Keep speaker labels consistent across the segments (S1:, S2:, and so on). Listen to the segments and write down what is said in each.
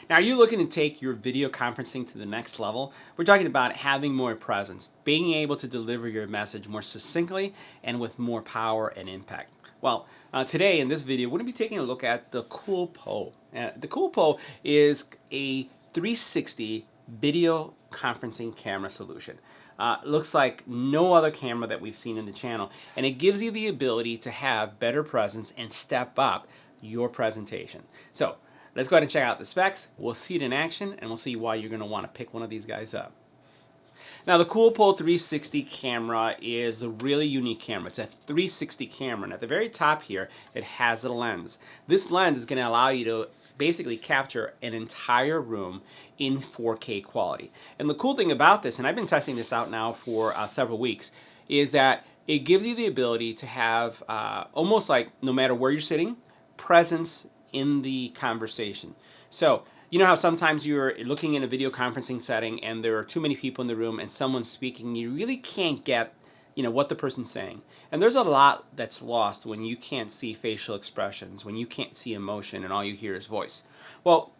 S1: Now, are you looking to take your video conferencing to the next level? We're talking about having more presence, being able to deliver your message more succinctly and with more power and impact. Well, today in this video, we're going to be taking a look at the CoolPo. The CoolPo is a 360 video conferencing camera solution. Looks like no other camera that we've seen in the channel, and it gives you the ability to have better presence and step up your presentation. So let's go ahead and check out the specs. We'll see it in action, and we'll see why you're going to want to pick one of these guys up. Now, the CoolPo 360 camera is a really unique camera. It's a 360 camera, and at the very top here, it has a lens. This lens is going to allow you to basically capture an entire room in 4K quality. And the cool thing about this, and I've been testing this out now for several weeks, is that it gives you the ability to have almost like, no matter where you're sitting, presence in the conversation. So, you know how sometimes you're looking in a video conferencing setting and there are too many people in the room and someone's speaking, you really can't get what the person's saying. And there's a lot that's lost when you can't see facial expressions, when you can't see emotion and all you hear is voice. Well,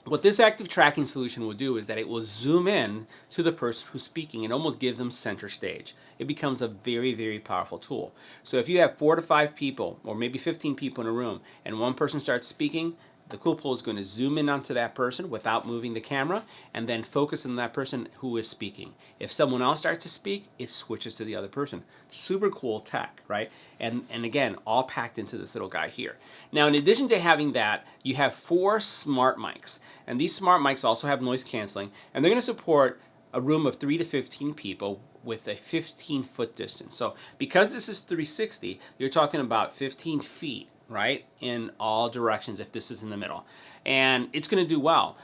S1: what this active tracking solution will do is that it will zoom in to the person who's speaking and almost give them center stage. It becomes a very, very powerful tool. So if you have 4 to 5 people or maybe 15 people in a room and one person starts speaking, the CoolPo is going to zoom in onto that person without moving the camera and then focus on that person who is speaking. If someone else starts to speak, it switches to the other person. Super cool tech, right? And again, all packed into this little guy here. Now, in addition to having that, you have 4 smart mics. And these smart mics also have noise canceling. And they're going to support a room of 3 to 15 people with a 15-foot distance. So because this is 360, you're talking about 15 feet, right, in all directions if this is in the middle. And it's going to do well.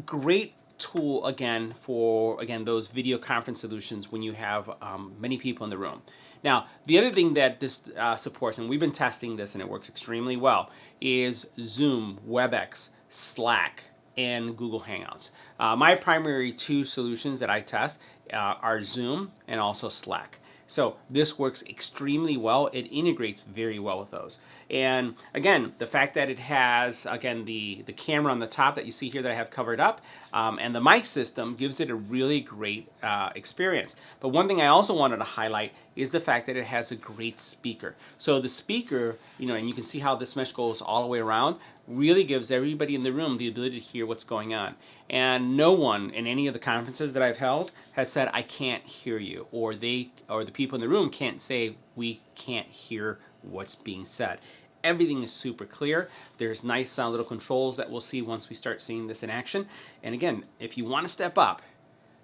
S1: Great tool, again, for, those video conference solutions when you have many people in the room. Now, the other thing that this supports, and we've been testing this and it works extremely well, is Zoom, WebEx, Slack, and Google Hangouts. My primary 2 solutions that I test are Zoom and also Slack. So this works extremely well. It integrates very well with those. And again, the fact that it has, again, the camera on the top that you see here that I have covered up, and the mic system gives it a really great experience. But one thing I also wanted to highlight is the fact that it has a great speaker. So the speaker, and you can see how this mesh goes all the way around, really gives everybody in the room the ability to hear what's going on. And no one in any of the conferences that I've held has said, I can't hear you, or the people in the room can't say, we can't hear what's being said. Everything is super clear. There's nice little controls that we'll see once we start seeing this in action. And again, if you want to step up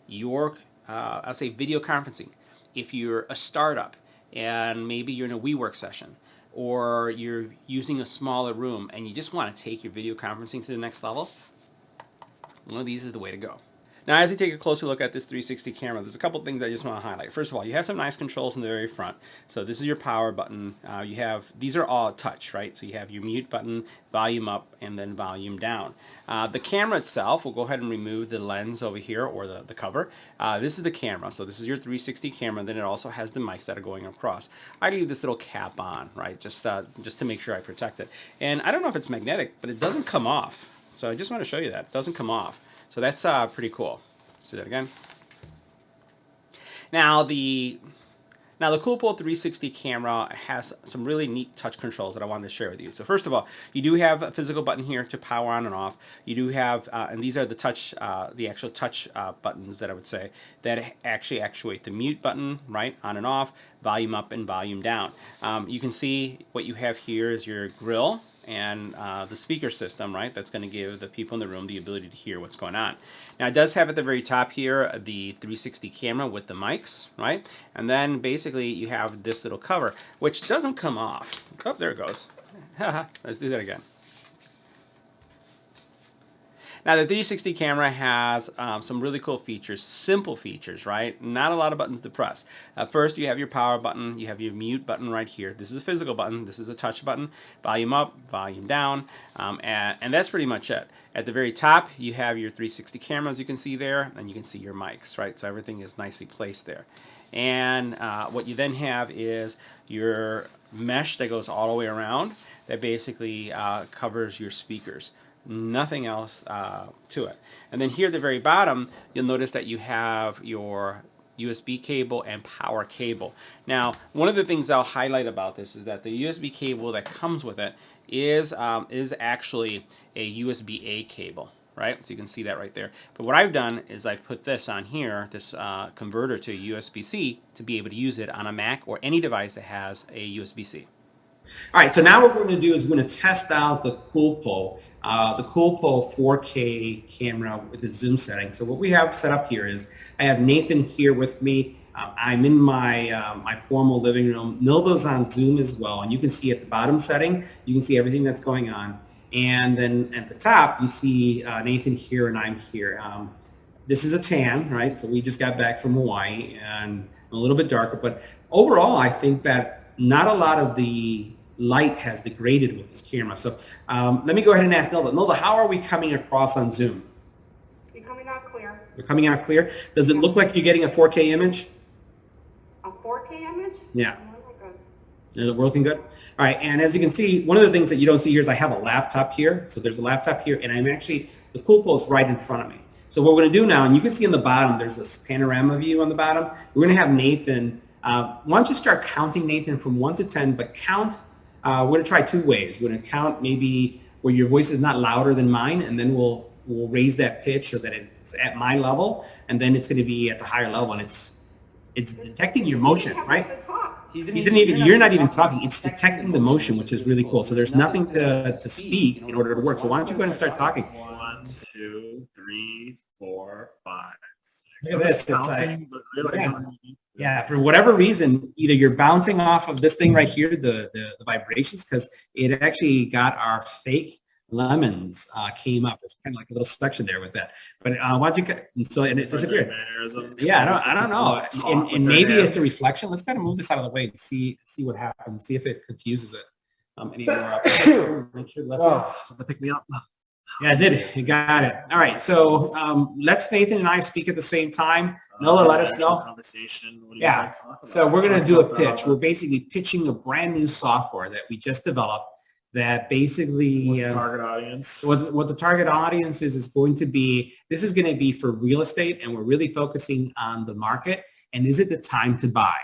S1: your, I'll say video conferencing, if you're a startup and maybe you're in a WeWork session, or you're using a smaller room and you just want to take your video conferencing to the next level, one of these is the way to go. Now, as you take a closer look at this 360 camera, there's a couple things I just want to highlight. First of all, you have some nice controls in the very front. So this is your power button. These are all touch, right? So you have your mute button, volume up, and then volume down. The camera itself, we'll go ahead and remove the lens over here, or the cover. This is the camera. So this is your 360 camera. Then it also has the mics that are going across. I leave this little cap on, right? Just to make sure I protect it. And I don't know if it's magnetic, but it doesn't come off. So I just want to show you that. It doesn't come off. So that's pretty cool. Let's do that again. Now the CoolPo 360 camera has some really neat touch controls that I wanted to share with you. So first of all, you do have a physical button here to power on and off. You do have, and these are the touch, the actual touch buttons that I would say that actually actuate the mute button, right, on and off, volume up and volume down. You can see what you have here is your grill and the speaker system, right, that's going to give the people in the room the ability to hear what's going on. Now, it does have at the very top here the 360 camera with the mics, right, and then basically you have this little cover, which doesn't come off. Oh, there it goes. Let's do that again. Now, the 360 camera has some really cool features, simple features, right? Not a lot of buttons to press. First, you have your power button. You have your mute button right here. This is a physical button. This is a touch button. Volume up, volume down, and that's pretty much it. At the very top, you have your 360 cameras you can see there, and you can see your mics, right? So everything is nicely placed there. And what you then have is your mesh that goes all the way around that basically covers your speakers. nothing else to it. And then here at the very bottom, you'll notice that you have your USB cable and power cable. Now, one of the things I'll highlight about this is that the USB cable that comes with it is actually a USB-A cable, right? So you can see that right there. But what I've done is I've put this on here, this converter to USB-C, to be able to use it on a Mac or any device that has a USB-C.
S2: All right, so now what we're going to do is we're going to test out the CoolPo 4K camera with the zoom setting. So what we have set up here is I have Nathan here with me. I'm in my my formal living room. Nilva's on Zoom as well, and you can see at the bottom setting, you can see everything that's going on. And then at the top, you see Nathan here and I'm here. This is a tan, right? So we just got back from Hawaii and a little bit darker, but overall, I think that not a lot of the light has degraded with this camera. So let me go ahead and ask Nilva. Nilva, how are we coming across on Zoom?
S3: You're coming out clear.
S2: You're coming out clear? Does it look like you're getting a 4K image?
S3: A 4K image?
S2: Yeah.
S3: Oh, good.
S2: Is it working good? All right, and as you can see, one of the things that you don't see here is I have a laptop here. So there's a laptop here, and I'm actually, the CoolPo is right in front of me. So what we're going to do now, and you can see on the bottom, there's this panorama view on the bottom. We're going to have Nathan, why don't you start counting, Nathan, from 1 to 10, but count, we're going to try 2 ways. We're going to count maybe where your voice is not louder than mine, and then we'll raise that pitch so that it's at my level, and then it's going to be at the higher level, and it's detecting your motion, right? You're not even talking. It's detecting the motion, which is really cool. So there's nothing to speak in order to work. So why don't you go ahead and start talking?
S4: 1, 2, 3, 4, 5.
S2: Look at this. It's like, yeah, for whatever reason, either you're bouncing off of this thing right here, the vibrations, because it actually got our fake lemons came up. There's kind of like a little section there with that. But why don't you? So and it disappeared. Yeah, I don't know. And maybe it's a reflection. Let's kind of move this out of the way and see what happens. See if it confuses it anymore. Make sure
S4: something pick me up.
S2: Yeah, it did. It got it. All right. So let's Nathan and I speak at the same time. Nola, let us know.
S4: Conversation.
S2: Yeah. So we're going to do a pitch. We're basically pitching a brand new software that we just developed. That basically
S4: what's the target audience?
S2: What the target audience is going to be, this is going to be for real estate, and we're really focusing on the market. And is it the time to buy?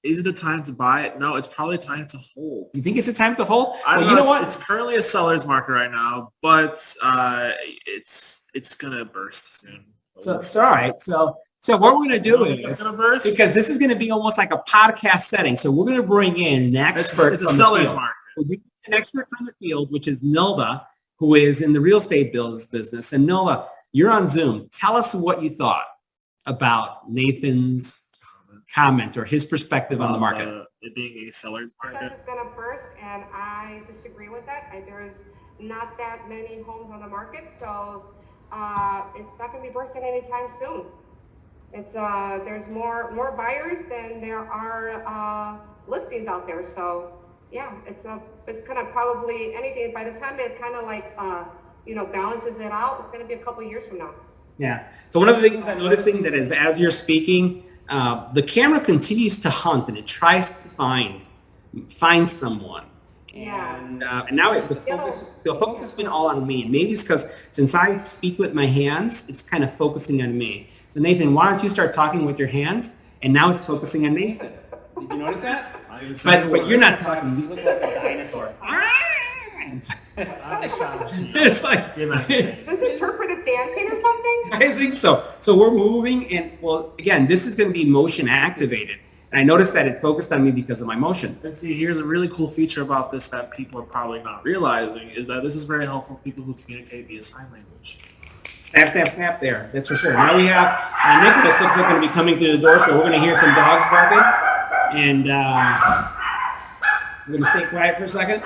S4: Is it the time to buy it? No, it's probably time to hold.
S2: You think it's a time to hold?
S4: Well, you know what? It's currently a seller's market right now, but it's gonna burst soon.
S2: So it's all right. So what we're going to do is, because this is going to be almost like a podcast setting, so we're going to bring in an expert.
S4: It's a seller's market.
S2: An expert from the field, which is Nilva, who is in the real estate business. And Nilva, you're on Zoom. Tell us what you thought about Nathan's comment or his perspective on the market.
S4: It being a seller's market.
S3: It's going to burst, and I disagree with that. There's not that many homes on the market, so it's not going to be bursting anytime soon. It's there's more buyers than there are listings out there, so. Yeah, it's kind of probably anything. By the time it kind of like, balances it out, it's going to be a couple years from now.
S2: Yeah. So one of the things I'm noticing that is as you're speaking, the camera continues to hunt and it tries to find someone.
S3: Yeah.
S2: And now the focus has been all on me. And maybe it's because since I speak with my hands, it's kind of focusing on me. So Nathan, why don't you start talking with your hands? And now it's focusing on Nathan. Did you notice that? But you're not talking. You look like a dinosaur. It's like
S3: is this interpretive dancing or something?
S2: I think so. So we're moving, and well, again, this is going to be motion activated. And I noticed that it focused on me because of my motion.
S4: And see, here's a really cool feature about this that people are probably not realizing is that this is very helpful for people who communicate via sign language.
S2: Snap, snap, snap there. That's for sure. Now we have Nicholas looks like going to be coming through the door, so we're going to hear some dogs barking. And we're going to stay quiet for a second.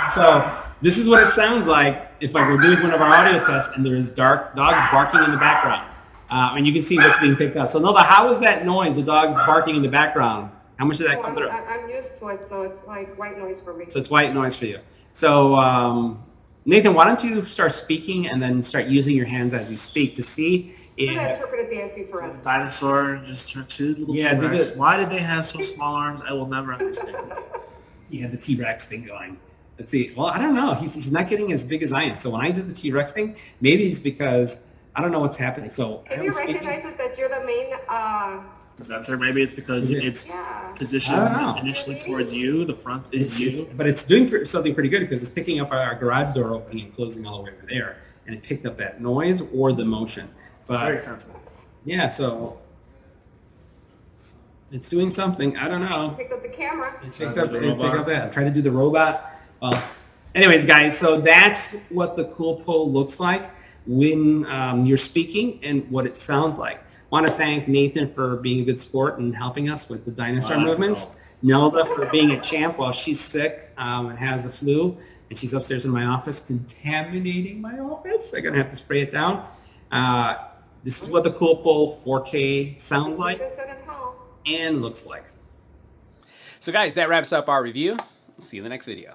S2: So this is what it sounds like if we're doing one of our audio tests and there's dogs barking in the background. And you can see what's being picked up. So Nilva, how is that noise, the dogs barking in the background? How much did that come through?
S3: I'm used to it, so it's like white noise for me.
S2: So it's white noise for you. So Nathan, why don't you start speaking and then start using your hands as you speak to see
S3: interpretive dancing for us.
S4: Dinosaur just turned two little T-Rex. Why did they have so small arms? I will never understand.
S2: he had the T-Rex thing going. Let's see. Well, I don't know. He's not getting as big as I am. So when I did the T-Rex thing, maybe it's because I don't know what's happening. So
S3: If he recognizes that you're the main,
S4: presenter, maybe it's because it's
S3: yeah.
S4: positioned
S2: I don't know.
S4: initially towards you. The front is you.
S2: but it's doing something pretty good because it's picking up our garage door opening and closing all the way over there, and it picked up that noise or the motion. But
S4: Very sensitive.
S2: yeah, so it's doing something. I don't know.
S3: Pick up the camera.
S2: It picked up that. I'm trying to do the robot. Well, anyways, guys, so that's what the CoolPo looks like when you're speaking and what it sounds like. Want to thank Nathan for being a good sport and helping us with the dinosaur movements. Nelda for being a champ while she's sick and has the flu, and she's upstairs in my office contaminating my office. I'm going to have to spray it down. This is what the CoolPo 4K sounds like and looks like.
S1: So guys, that wraps up our review. See you in the next video.